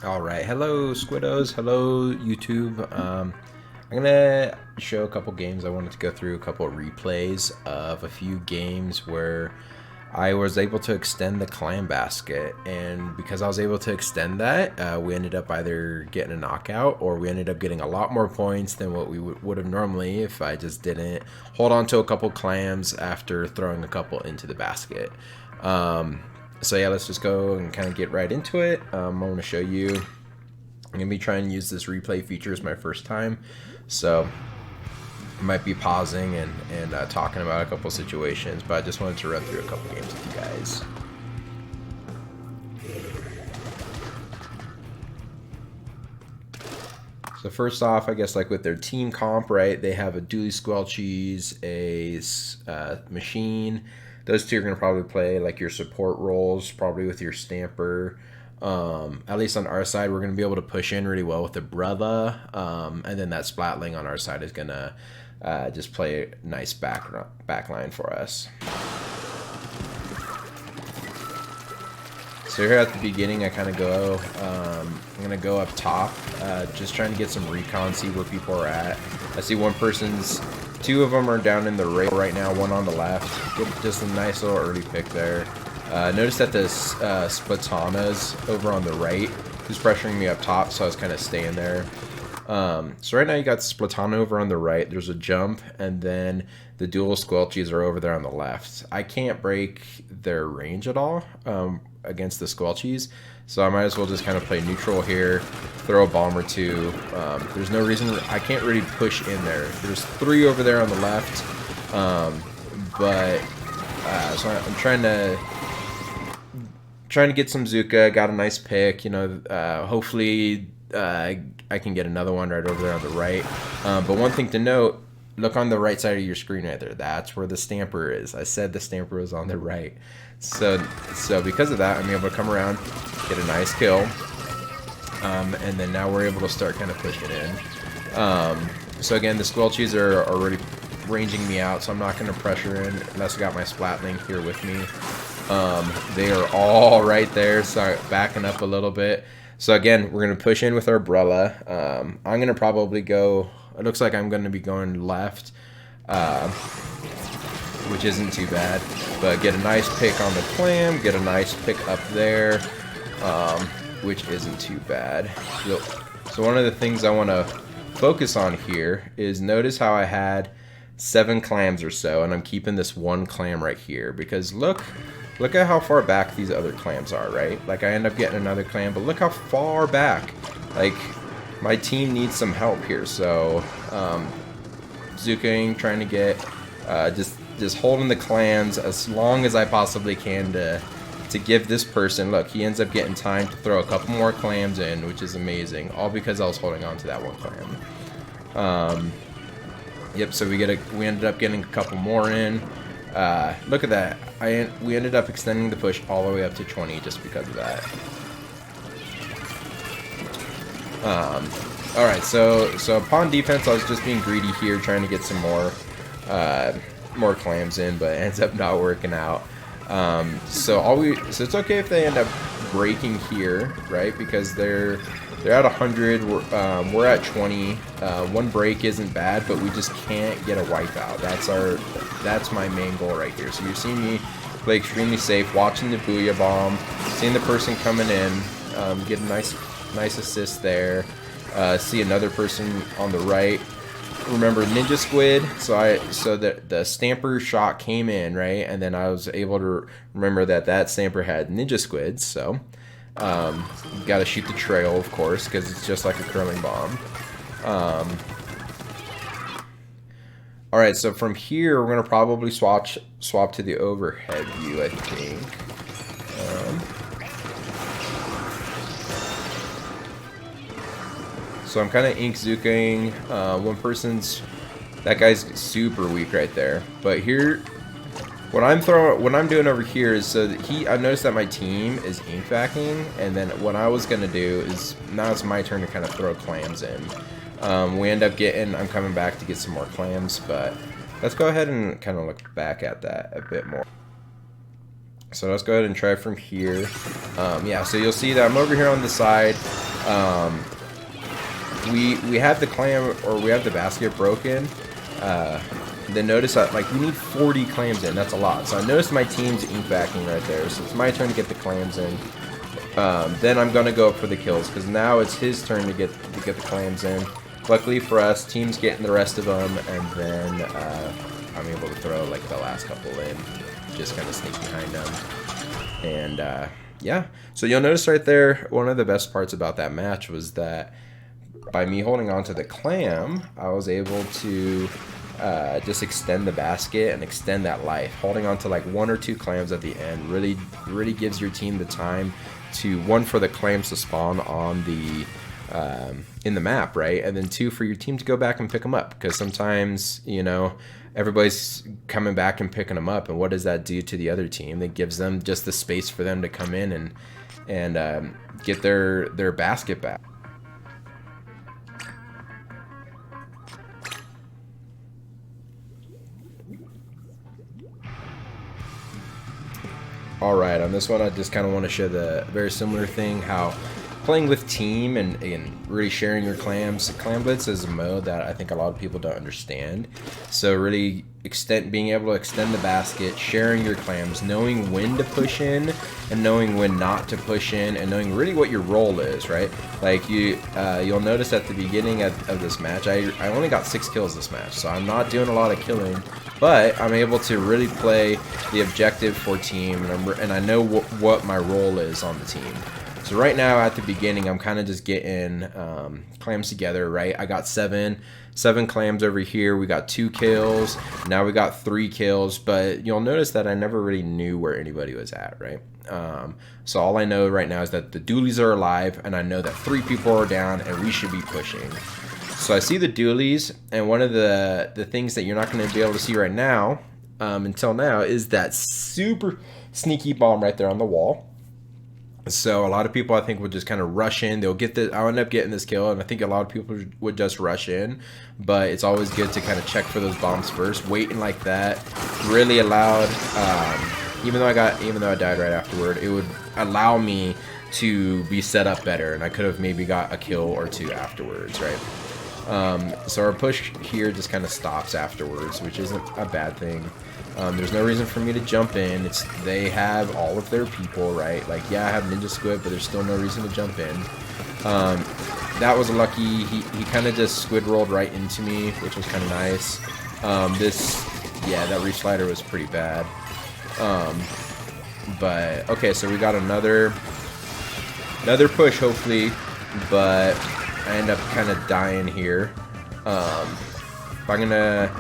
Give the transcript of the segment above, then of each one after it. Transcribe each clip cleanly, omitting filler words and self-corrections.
Alright, hello Squiddos, hello YouTube. I'm gonna show a couple games. I wanted to go through a couple of replays of a few games where I was able to extend the clam basket, and because I was able to extend that, we ended up either getting a knockout or we ended up getting a lot more points than what we would have normally if I just didn't hold on to a couple clams after throwing a couple into the basket. So yeah, let's just go and kind of get right into it. I want to show you. I'm going to be trying to use this replay feature as my first time, so I might be pausing and talking about a couple situations, but I just wanted to run through a couple games with you guys. So first off, I guess like with their team comp, right, they have a Dooley Squelchies, a Machine. Those two are going to probably play like your support roles, probably with your Stamper. At least on our side, we're going to be able to push in really well with the Brother, and then that Splatling on our side is going to just play a nice backline for us. So here at the beginning, I kind of go, I'm going to go up top, just trying to get some recon, see where people are at. I see two of them are down in the right now, one on the left. Get just a nice little early pick there. Notice that this Splatana's over on the right, who's pressuring me up top, so I was kind of staying there. So right now you got Splatana over on the right, there's a jump, and then the dual Squelchies are over there on the left. I can't break their range at all against the Squelchies, so I might as well just kind of play neutral here, throw a bomb or two. There's no reason, I can't really push in there. There's three over there on the left, so I'm trying to get some Zuka, got a nice pick, you know, hopefully I can get another one right over there on the right. But one thing to note, look on the right side of your screen right there. That's where the Stamper is. I said the Stamper was on the right. So because of that, I'm able to come around, get a nice kill. And then now we're able to start kind of pushing in. So again, the Squelchies are already ranging me out, so I'm not going to pressure in unless I got my Splatling here with me. They are all right there, so backing up a little bit. So again, we're going to push in with our Umbrella. I'm going to probably go, it looks like I'm going to be going left, which isn't too bad. But get a nice pick on the clam, get a nice pick up there, which isn't too bad. So one of the things I want to focus on here is notice how I had 7 clams or so, and I'm keeping this one clam right here, because look at how far back these other clams are, right? Like, I end up getting another clam, but look how far back. Like, my team needs some help here, so Zukaing, trying to get just holding the clams as long as I possibly can to give this person, look, he ends up getting time to throw a couple more clams in, which is amazing, all because I was holding on to that one clam. Yep, so we ended up getting a couple more in. Look at that. We ended up extending the push all the way up to 20 just because of that. Alright, so upon defense, I was just being greedy here, trying to get some more clams in, but it ends up not working out. So it's okay if they end up breaking here, right? Because they're at 100, we're at 20. One break isn't bad, but we just can't get a wipeout. That's my main goal right here. So you're seeing me play extremely safe, watching the Booyah Bomb, seeing the person coming in, get a nice assist there. See another person on the right. Remember Ninja Squid, so the Stamper shot came in, right, and then I was able to remember that Stamper had Ninja Squids, so got to shoot the trail, of course, because it's just like a curling bomb. Alright, so from here, we're going to probably swap to the overhead view, I think. So I'm kind of ink zuking. That guy's super weak right there. But here, what I'm doing over here is so that I noticed that my team is ink backing, and then what I was gonna do is now it's my turn to kind of throw clams in. We end up I'm coming back to get some more clams, but let's go ahead and kind of look back at that a bit more. So let's go ahead and try from here. Yeah, so you'll see that I'm over here on the side. We have the clam, or we have the basket broken. Then notice that like we need 40 clams in. That's a lot. So I noticed my team's ink backing right there. So it's my turn to get the clams in. Then I'm gonna go up for the kills because now it's his turn to get the clams in. Luckily for us, team's getting the rest of them, and then I'm able to throw like the last couple in, just kind of sneak behind them. And yeah, so you'll notice right there, one of the best parts about that match was that by me holding on to the clam, I was able to just extend the basket and extend that life. Holding on to like 1 or 2 clams at the end really gives your team the time to, 1, for the clams to spawn on the in the map, right? And then 2, for your team to go back and pick them up, because sometimes, you know, everybody's coming back and picking them up, and what does that do to the other team? It gives them just the space for them to come in and get their basket back. Alright, on this one I just kind of want to show the very similar thing, how playing with team and really sharing your clams. Clam Blitz is a mode that I think a lot of people don't understand. So really being able to extend the basket, sharing your clams, knowing when to push in and knowing when not to push in, and knowing really what your role is, right? Like you'll notice at the beginning of this match, I only got 6 kills this match, so I'm not doing a lot of killing, but I'm able to really play the objective for team, and I know what my role is on the team. So right now at the beginning, I'm kind of just getting clams together, right? I got seven clams over here. We got 2 kills. Now we got 3 kills, but you'll notice that I never really knew where anybody was at, right? So all I know right now is that the dualies are alive, and I know that 3 people are down, and we should be pushing. So I see the dualies, and one of the things that you're not going to be able to see right now, until now, is that super sneaky bomb right there on the wall. So a lot of people, I think, would just kind of rush in. I'll end up getting this kill, and I think a lot of people would just rush in. But it's always good to kind of check for those bombs first. Waiting like that really allowed, even though I died right afterward, it would allow me to be set up better, and I could have maybe got a kill or 2 afterwards, right? So our push here just kind of stops afterwards, which isn't a bad thing. There's no reason for me to jump in. They have all of their people, right? Like, yeah, I have Ninja Squid, but there's still no reason to jump in. That was lucky. He kind of just squid rolled right into me, which was kind of nice. That reach slider was pretty bad. But okay, so we got another push, hopefully, but I end up kind of dying here. If I'm gonna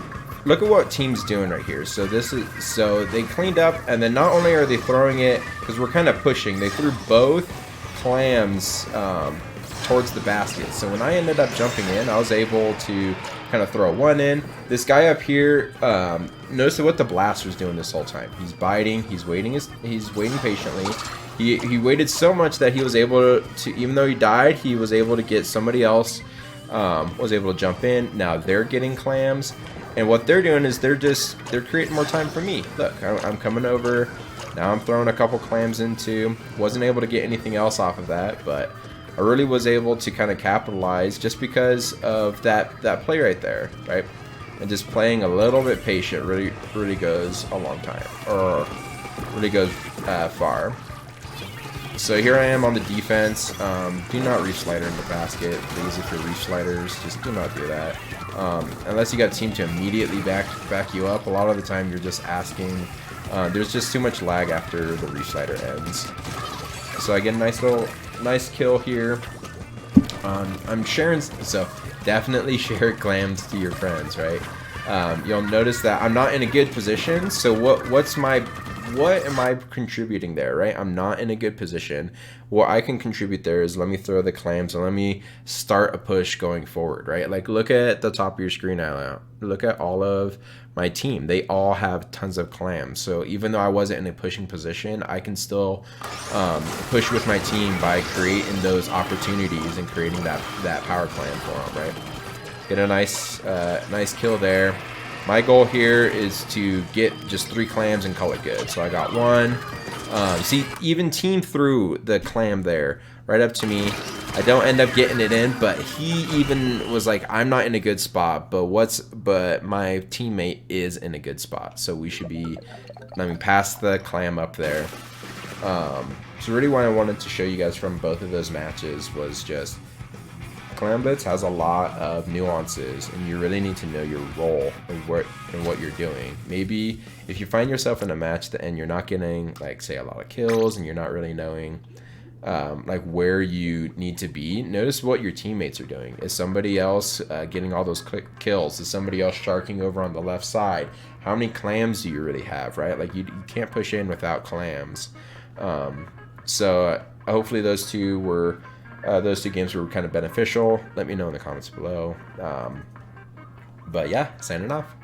look at what team's doing right here. So they cleaned up, and then not only are they throwing it, because we're kind of pushing, they threw both clams towards the basket. So when I ended up jumping in, I was able to kind of throw one in. This guy up here, notice what the blaster's doing this whole time. He's biting, he's waiting patiently. He waited so much that he was able to, even though he died, he was able to get somebody else, was able to jump in. Now they're getting clams. And what they're doing is they're creating more time for me. Look, I'm coming over. Now I'm throwing a couple clams into. Wasn't able to get anything else off of that, but I really was able to kind of capitalize just because of that play right there, right? And just playing a little bit patient really goes a long time, or really goes far. So here I am on the defense. Do not reach slider in the basket, please. If you're reach sliders, just do not do that. Unless you got a team to immediately back you up. A lot of the time you're just asking. There's just too much lag after the reach slider ends. So I get a nice kill here. I'm sharing, so definitely share clams to your friends, right? You'll notice that I'm not in a good position. So what am I contributing there, right? I'm not in a good position. What I can contribute there is let me throw the clams and let me start a push going forward, right? Like, look at the top of your screen now. Look at all of my team. They all have tons of clams. So even though I wasn't in a pushing position, I can still push with my team by creating those opportunities and creating that power clam for them, right? Get a nice kill there. My goal here is to get just 3 clams and call it good. So I got 1. See, even team threw the clam there, right up to me. I don't end up getting it in, but he even was like, I'm not in a good spot, but my teammate is in a good spot, so we should be, I mean, past the clam up there. So really what I wanted to show you guys from both of those matches was just Clam Blitz has a lot of nuances, and you really need to know your role and what you're doing. Maybe if you find yourself in a match and you're not getting, like, say, a lot of kills, and you're not really knowing like where you need to be, notice what your teammates are doing. Is somebody else getting all those quick kills? Is somebody else sharking over on the left side? How many clams do you really have, right? Like, you can't push in without clams. So hopefully those two games were kind of beneficial. Let me know in the comments below. But yeah, signing off.